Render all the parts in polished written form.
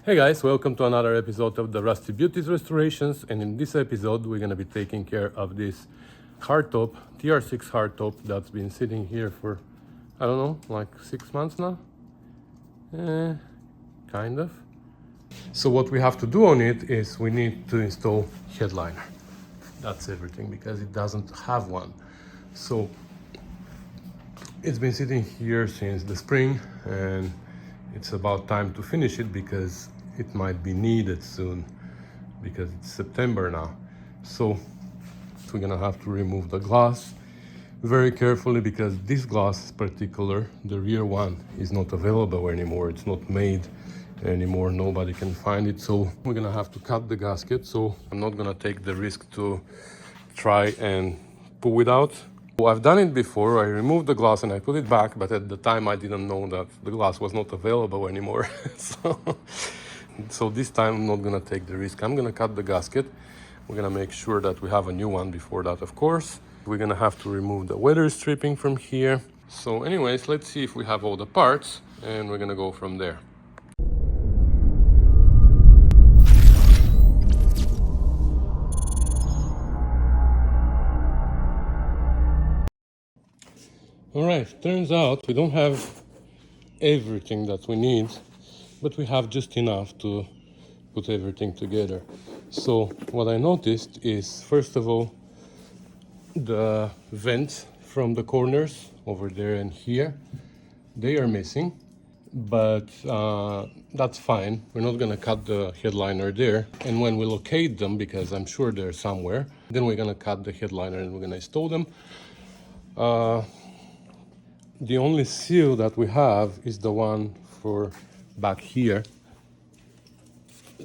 Hey guys, welcome to another episode of the Rusty Beauties Restorations, and in this episode we're gonna be taking care of this hardtop, TR6 hardtop that's been sitting here for, I don't know, like 6 months now? Kind of. So what we have to do on it is we need to install headliner. That's everything, because it doesn't have one. So it's been sitting here since the spring, and it's about time to finish it because it might be needed soon, because it's September now. So we're gonna have to remove the glass very carefully, because this glass in particular, the rear one, is not available anymore. It's not made anymore, nobody can find it. So we're gonna have to cut the gasket. So I'm not gonna take the risk to try and pull it out. Well, I've done it before. I removed the glass and I put it back, but at the time I didn't know that the glass was not available anymore. So this time I'm not gonna take the risk. I'm gonna cut the gasket. We're gonna make sure that we have a new one before that, of course. We're gonna have to remove the weather stripping from here. So anyways, let's see if we have all the parts, and we're gonna go from there. All right, turns out we don't have everything that we need, but we have just enough to put everything together. So what I noticed is, first of all, the vents from the corners over there and here, they are missing, but that's fine. We're not gonna cut the headliner there, and when we locate them, because I'm sure they're somewhere, then we're gonna cut the headliner and we're gonna install them. The only seal that we have is the one for back here.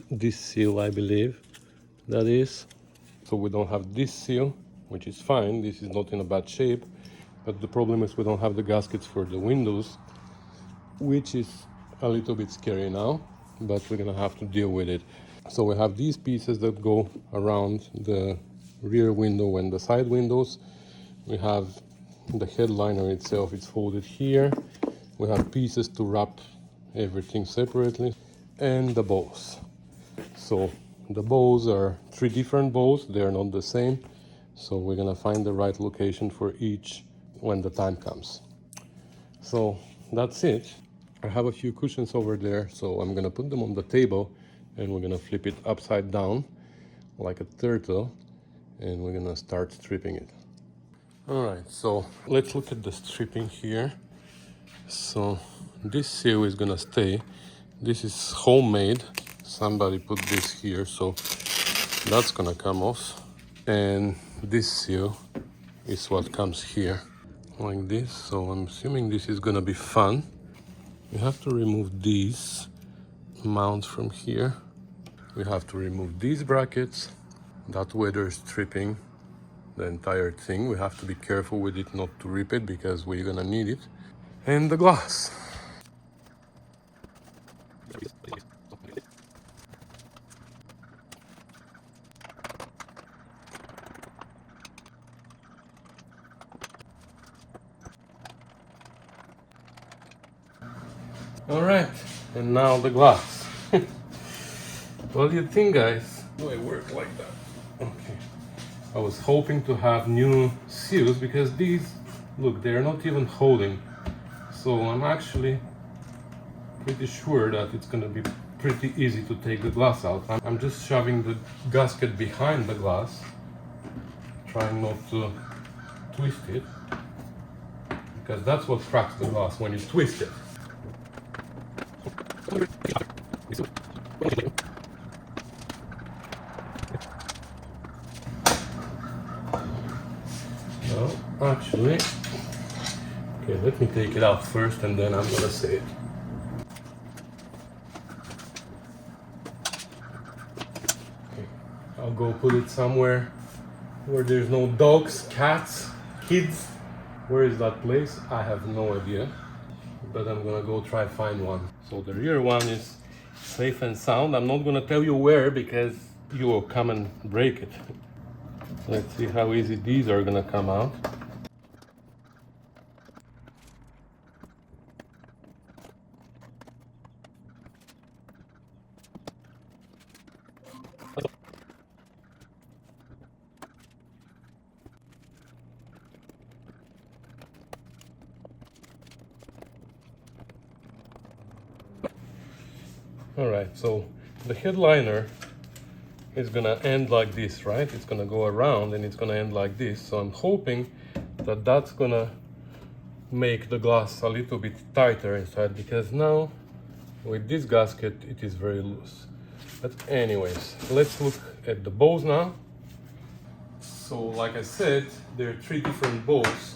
This seal, I believe, that is. So we don't have this seal, which is fine. This is not in a bad shape, but the problem is we don't have the gaskets for the windows, which is a little bit scary now, but we're gonna have to deal with it. So we have these pieces that go around the rear window and the side windows. We have the headliner itself, it's folded here. We have pieces to wrap everything separately, and the bows. So the bows are 3 different bows, they're not the same. So we're gonna find the right location for each when the time comes. So that's it. I have a few cushions over there, so I'm gonna put them on the table and we're gonna flip it upside down like a turtle, and we're gonna start stripping it. All right, so let's look at the stripping here. So this seal is gonna stay. This is homemade. Somebody put this here, so that's gonna come off. And this seal is what comes here, like this. So I'm assuming this is gonna be fun. We have to remove these mounts from here. We have to remove these brackets, that weather stripping, the entire thing. We have to be careful with it not to rip it, because we're gonna need it. And the glass. All right, and now the glass. What do you think, guys? Do I work like that? Okay. I was hoping to have new seals, because these, look, they're not even holding. So I'm actually pretty sure that it's gonna be pretty easy to take the glass out. I'm just shoving the gasket behind the glass, trying not to twist it, because that's what cracks the glass, when you twist it. No, actually, okay, let me take it out first and then I'm gonna say it. Okay, I'll go put it somewhere where there's no dogs, cats, kids. Where is that place? I have no idea, but I'm gonna go try find one. So the rear one is safe and sound. I'm not gonna tell you where, because you will come and break it. Let's see how easy these are gonna come out. All right, so the headliner is gonna end like this, right? It's gonna go around and it's gonna end like this. So I'm hoping that that's gonna make the glass a little bit tighter inside, because now with this gasket it is very loose. But anyways, let's look at the bows now. So like I said, there are three different bows: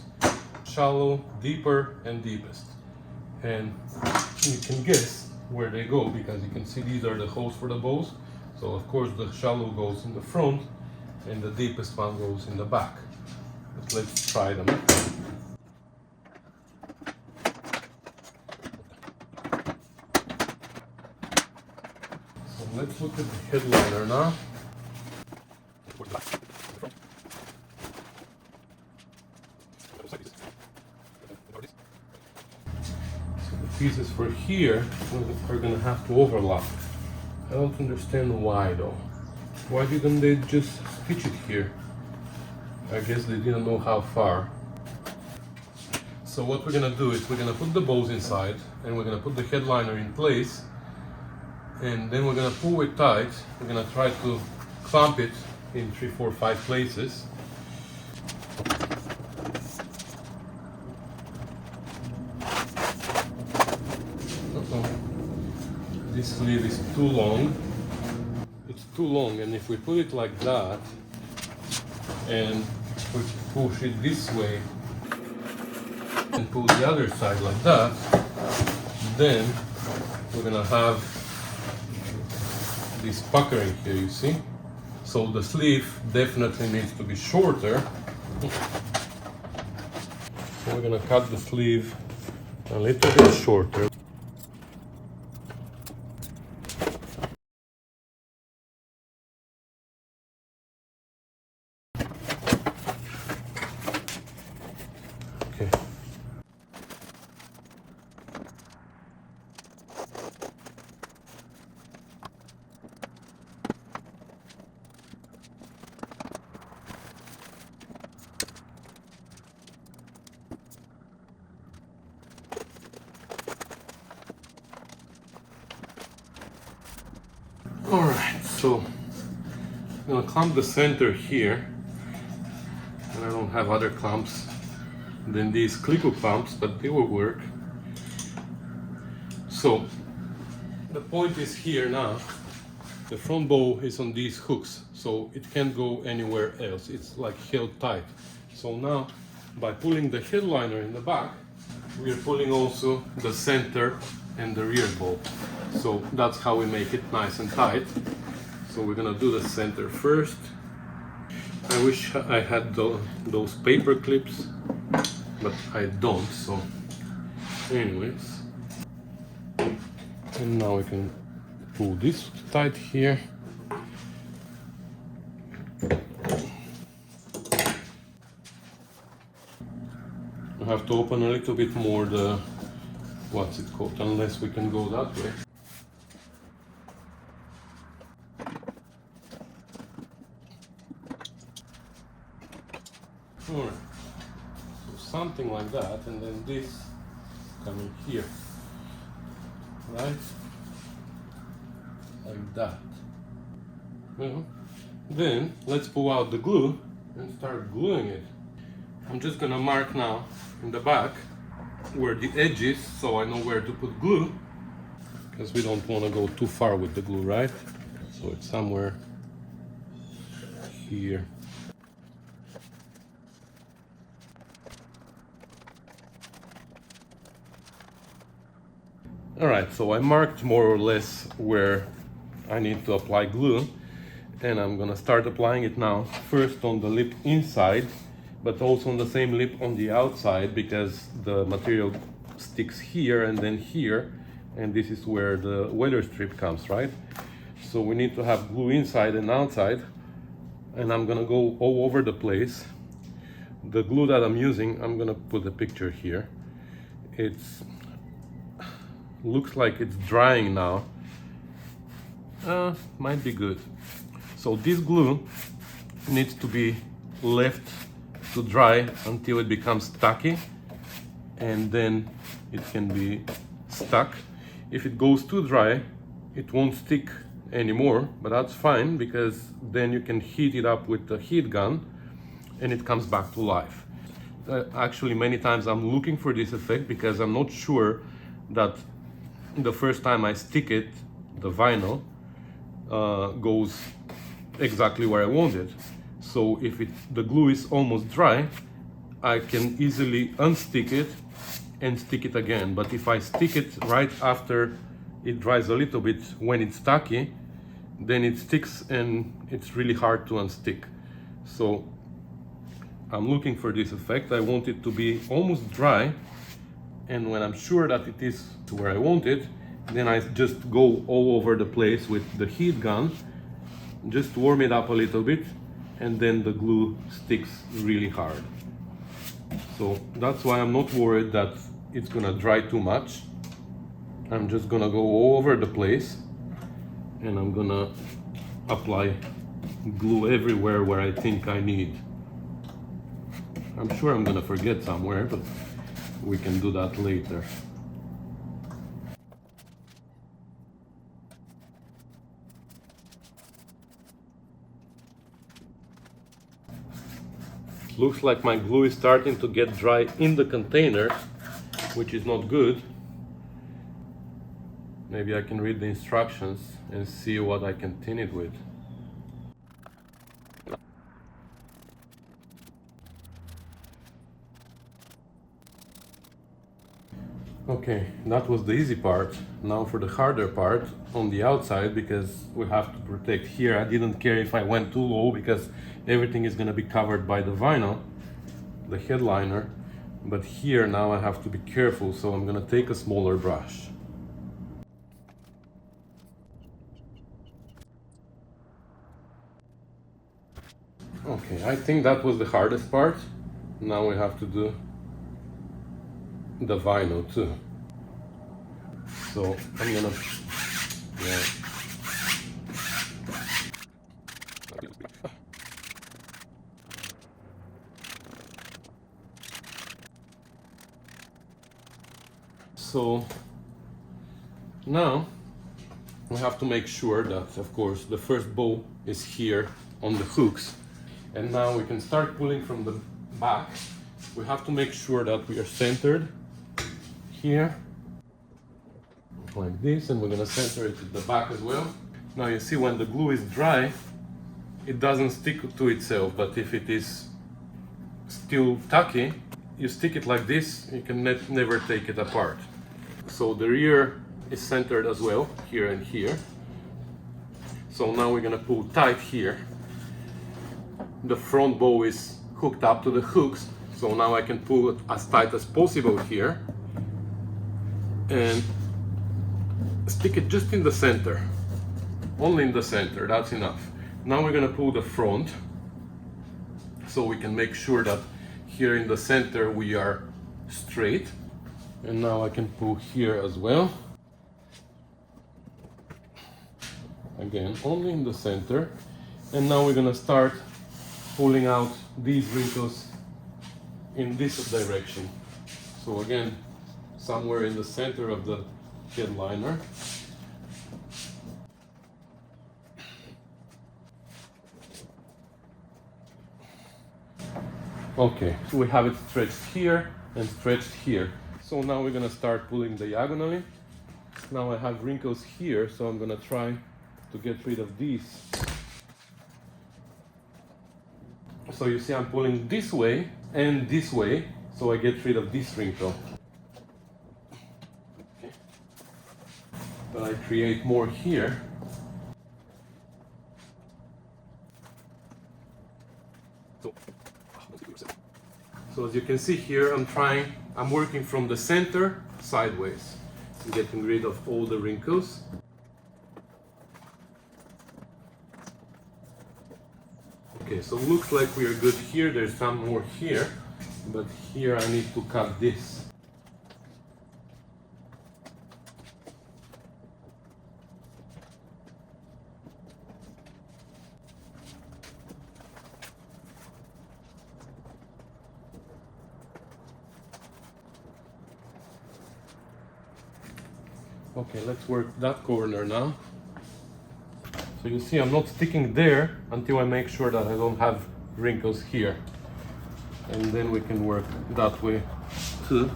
shallow, deeper, and deepest. And you can guess where they go, because you can see these are the holes for the bows. So of course the shallow goes in the front and the deepest one goes in the back. But let's try them. So let's look at the headliner now. So the pieces for here are gonna have to overlap. I don't understand why though. Why didn't they just stitch it here? I guess they didn't know how far. So what we're gonna do is we're gonna put the bows inside and we're gonna put the headliner in place, and then we're gonna pull it tight. We're gonna try to clamp it in 3, 4, 5 places. This sleeve is too long. It's too long, and if we put it like that and we push it this way and pull the other side like that, then we're gonna have this puckering here, you see? So the sleeve definitely needs to be shorter. So we're gonna cut the sleeve a little bit shorter. Okay. Alright, so I'm gonna clamp the center here, and I don't have other clamps than these clico clamps, but they will work. So the point is here now, the front bow is on these hooks, so it can't go anywhere else. It's like held tight. So now by pulling the headliner in the back, we are pulling also the center and the rear bow. So that's how we make it nice and tight. So we're gonna do the center first. I wish I had those paper clips, but I don't, so anyways. And now we can pull this tight here. I have to open a little bit more the, what's it called, unless we can go that way. Alright, so something like that, and then this coming here, right? Like that. Well, then let's pull out the glue and start gluing it. I'm just gonna mark now in the back where the edge is, so I know where to put glue, because we don't want to go too far with the glue, right? So it's somewhere here. Alright, so I marked more or less where I need to apply glue, and I'm gonna start applying it now, first on the lip inside, but also on the same lip on the outside, because the material sticks here and then here, and this is where the weather strip comes, right? So we need to have glue inside and outside, and I'm gonna go all over the place. The glue that I'm using, I'm gonna put a picture here. It's looks like it's drying now. Might be good. So this glue needs to be left to dry until it becomes tacky, and then it can be stuck. If it goes too dry, it won't stick anymore, but that's fine because then you can heat it up with the heat gun and it comes back to life. Actually, many times I'm looking for this effect because I'm not sure that the first time I stick it, the vinyl goes exactly where I want it. So if the glue is almost dry, I can easily unstick it and stick it again. But if I stick it right after it dries a little bit, when it's tacky, then it sticks and it's really hard to unstick. So I'm looking for this effect. I want it to be almost dry, and when I'm sure that it is to where I want it, then I just go all over the place with the heat gun, just warm it up a little bit, and then the glue sticks really hard. So that's why I'm not worried that it's gonna dry too much. I'm just gonna go all over the place and I'm gonna apply glue everywhere where I think I need. I'm sure I'm gonna forget somewhere, but we can do that later. Looks like my glue is starting to get dry in the container, which is not good. Maybe I can read the instructions and see what I can thin it with. Okay, that was the easy part. Now for the harder part on the outside, because we have to protect here. I didn't care if I went too low because everything is going to be covered by the vinyl, the headliner. But here now I have to be careful, so I'm going to take a smaller brush. Okay, I think that was the hardest part. Now we have to do the vinyl too. So I'm gonna, yeah. So now we have to make sure that, of course, the first bow is here on the hooks. And now we can start pulling from the back. We have to make sure that we are centered here, like this, and we're gonna center it at the back as well. Now you see when the glue is dry, it doesn't stick to itself, but if it is still tacky, you stick it like this, you can never take it apart. So the rear is centered as well, here and here. So now we're gonna pull tight here. The front bow is hooked up to the hooks, so now I can pull it as tight as possible here and stick it just in the center, only in the center, that's enough. Now we're gonna pull the front so we can make sure that here in the center we are straight. And now I can pull here as well. Again, only in the center. And now we're gonna start pulling out these wrinkles in this direction. So again, somewhere in the center of the headliner. Okay, so we have it stretched here and stretched here. So now we're gonna start pulling diagonally. Now I have wrinkles here, so I'm gonna try to get rid of these. So you see I'm pulling this way and this way, so I get rid of this wrinkle. Okay. But I create more here. So as you can see here, I'm working from the center sideways, getting rid of all the wrinkles. Okay, so looks like we are good here. There's some more here, but here I need to cut this. Okay, let's work that corner now. So you see I'm not sticking there until I make sure that I don't have wrinkles here. And then we can work that way too.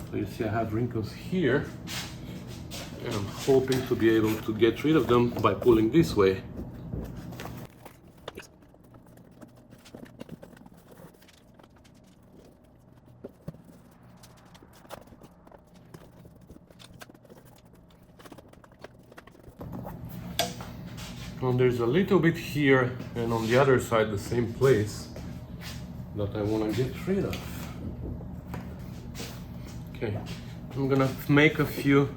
So you see I have wrinkles here. And I'm hoping to be able to get rid of them by pulling this way. And there's a little bit here and on the other side the same place that I want to get rid of. Okay, I'm gonna make a few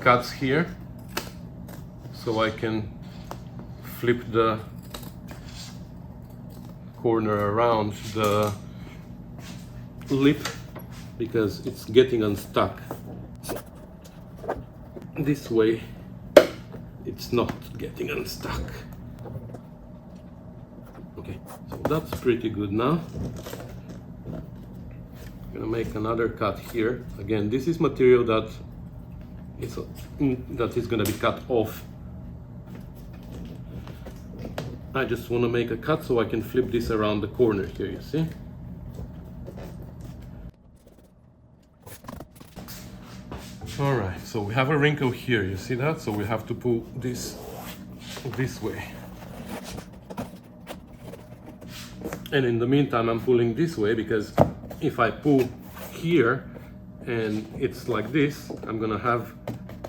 cuts here so I can flip the corner around the lip because it's getting unstuck. This way it's not getting unstuck. Okay, so that's pretty good now. I'm gonna make another cut here. Again, this is material that is gonna be cut off. I just want to make a cut so I can flip this around the corner here, you see? All right, so we have a wrinkle here, you see that? So we have to pull this way. And in the meantime, I'm pulling this way because if I pull here and it's like this, I'm gonna have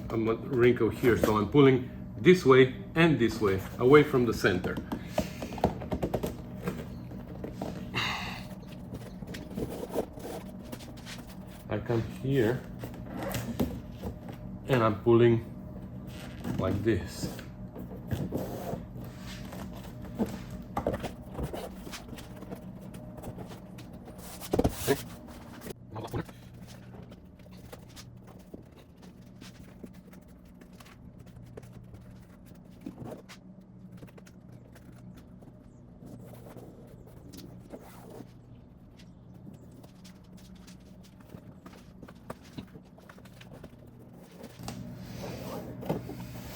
a wrinkle here. So I'm pulling this way and this way, away from the center. I come here and I'm pulling like this.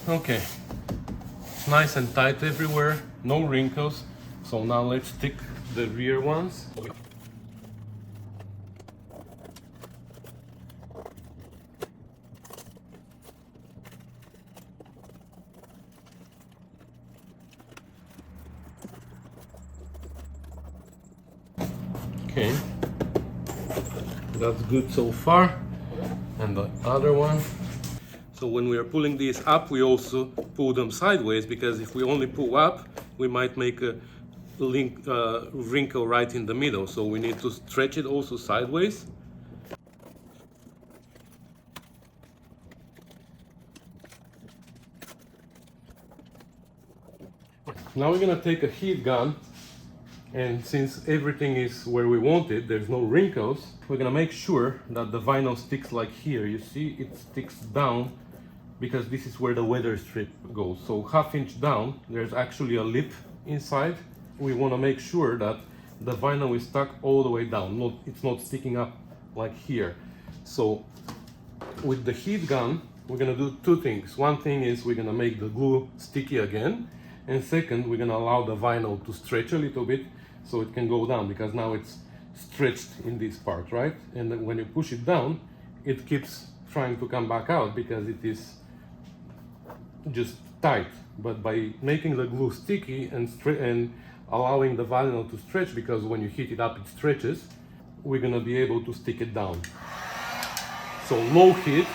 Okay, nice and tight everywhere, no wrinkles. So now let's stick the rear ones. Okay, that's good so far. And the other one. So when we are pulling these up, we also pull them sideways, because if we only pull up, we might make a wrinkle right in the middle. So we need to stretch it also sideways. Now we're gonna take a heat gun, and since everything is where we want it, there's no wrinkles, we're gonna make sure that the vinyl sticks like here. You see, it sticks down, because this is where the weather strip goes. So ½ inch down, there's actually a lip inside. We want to make sure that the vinyl is stuck all the way down. It's not sticking up like here. So with the heat gun, we're gonna do two things. One thing is we're gonna make the glue sticky again. And second, we're gonna allow the vinyl to stretch a little bit so it can go down, because now it's stretched in this part, right? And then when you push it down, it keeps trying to come back out because it is just tight. But by making the glue sticky and allowing the vinyl to stretch, because when you heat it up it stretches, we're gonna be able to stick it down. So low heat.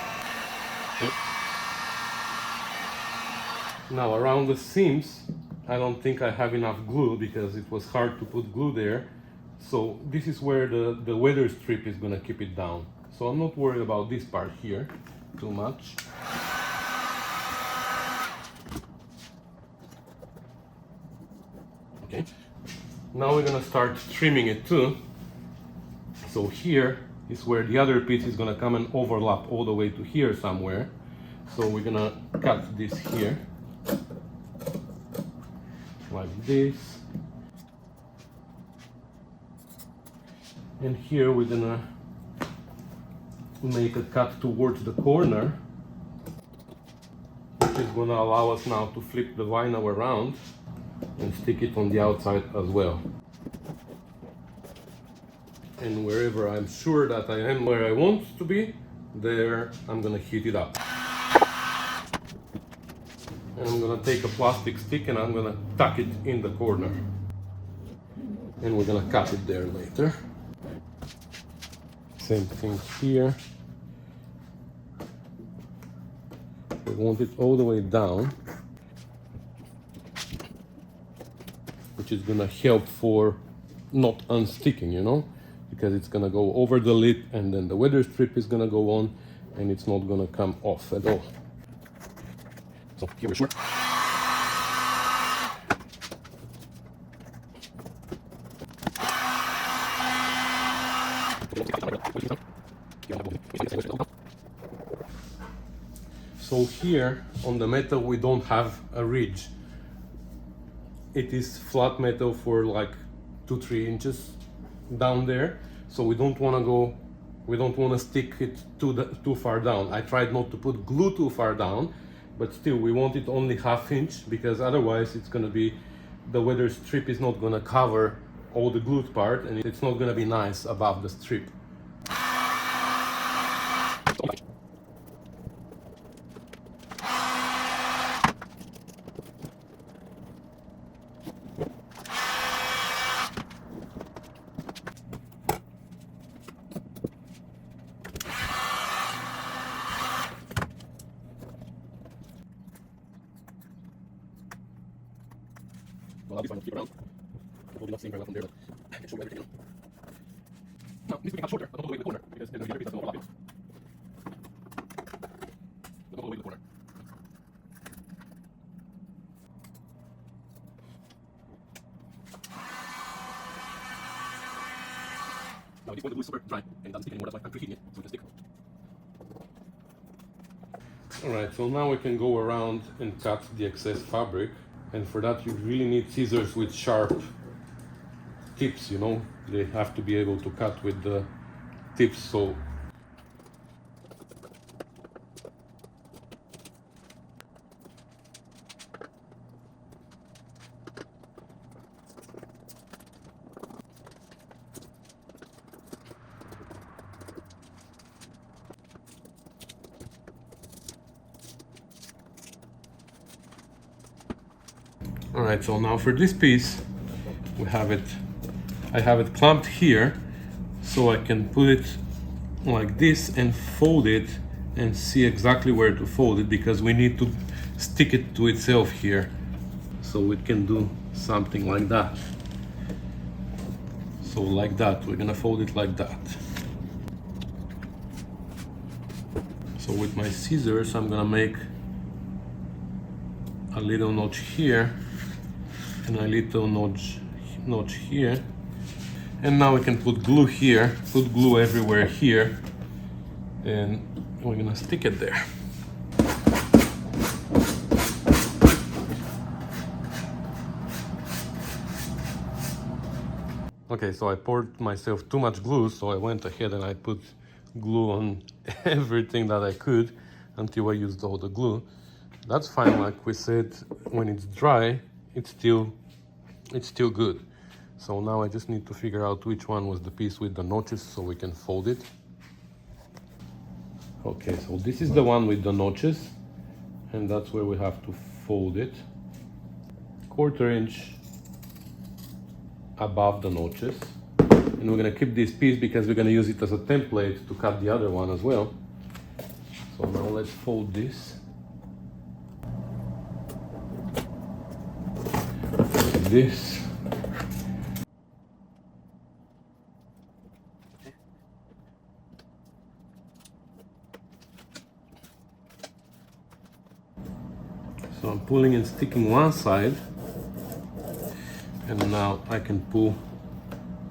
Now around the seams, I don't think I have enough glue because it was hard to put glue there. So this is where the weather strip is gonna keep it down. So I'm not worried about this part here too much. Okay, now we're gonna start trimming it too. So here is where the other piece is gonna come and overlap all the way to here somewhere. So we're gonna cut this here, like this. And here we're gonna make a cut towards the corner, which is going to allow us now to flip the vinyl around and stick it on the outside as well. And wherever I'm sure that I am where I want to be, there I'm going to heat it up. And I'm going to take a plastic stick and I'm going to tuck it in the corner. And we're going to cut it there later. Same thing here. We want it all the way down, which is going to help for not unsticking, you know, because it's going to go over the lid and then the weather strip is going to go on and it's not going to come off at all. So here we're sure. So here on the metal we don't have a ridge. It is flat metal for like 2-3 inches down there, so we don't want to stick it too far down. I tried not to put glue too far down, but still we want it only 1/2 inch, because otherwise it's going to be, the weather strip is not going to cover all the glued part and it's not going to be nice above the strip. Well, I'll be fine to keep around. Probably not seeing very well from there, but I can show you everything. Now, this we can cut shorter, but not all the way to the corner, because there's going to be a piece that's going to overlap it. But not all the way to the corner. Now, at this point, the glue is super dry, and it doesn't stick anymore, that's why I'm preheating it, so it can stick. Alright, so now we can go around and cut the excess fabric. And for that you really need scissors with sharp tips, you know, they have to be able to cut with the tips. So alright, so now for this piece I have it clamped here, so I can put it like this and fold it and see exactly where to fold it, because we need to stick it to itself here, so we can do something like that. So like that, we're gonna fold it like that. So with my scissors I'm gonna make a little notch here and a little notch here, and now we can put glue here, put glue everywhere here, and we're gonna stick it there. Okay, so I poured myself too much glue, so I went ahead and I put glue on everything that I could until I used all the glue. That's fine, like we said, when it's dry, it's still good. So now I just need to figure out which one was the piece with the notches so we can fold it. Okay, so this is the one with the notches, and that's where we have to fold it. 1/4 inch above the notches. And we're gonna keep this piece because we're gonna use it as a template to cut the other one as well. So now let's fold this. Like this. So I'm pulling and sticking one side, and now I can pull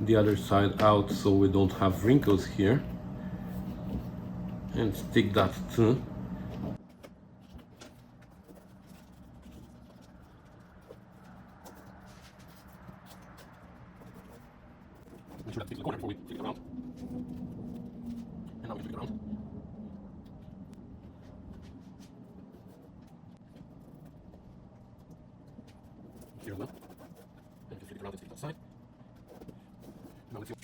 the other side out so we don't have wrinkles here, and stick that too. Make sure that sticks to the corner before we flip it around. And now we flip it around. here as well. And you can flip it around and stick it outside. Now let's see.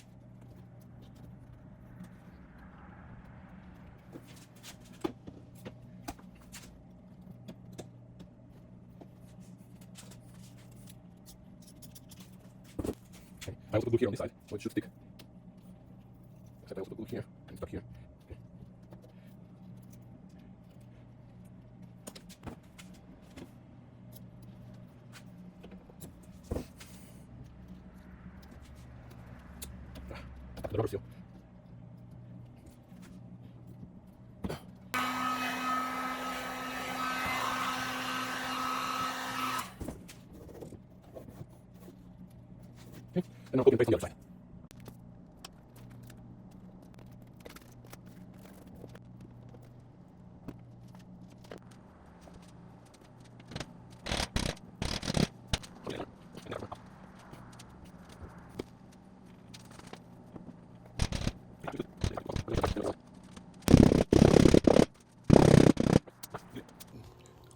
Okay. I also put glue here on this side, so it should stick. Except I also put glue here and stuck here. Okay. The rubber seal. Okay. And now copy and paste on the other side.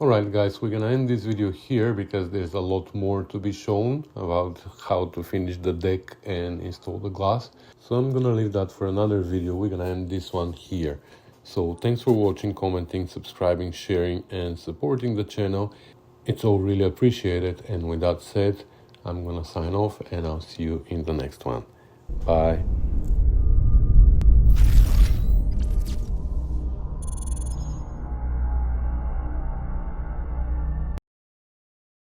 Alright guys, we're gonna end this video here because there's a lot more to be shown about how to finish the deck and install the glass. So I'm gonna leave that for another video. We're gonna end this one here. So thanks for watching, commenting, subscribing, sharing and supporting the channel. It's all really appreciated, and with that said, I'm gonna sign off and I'll see you in the next one. Bye.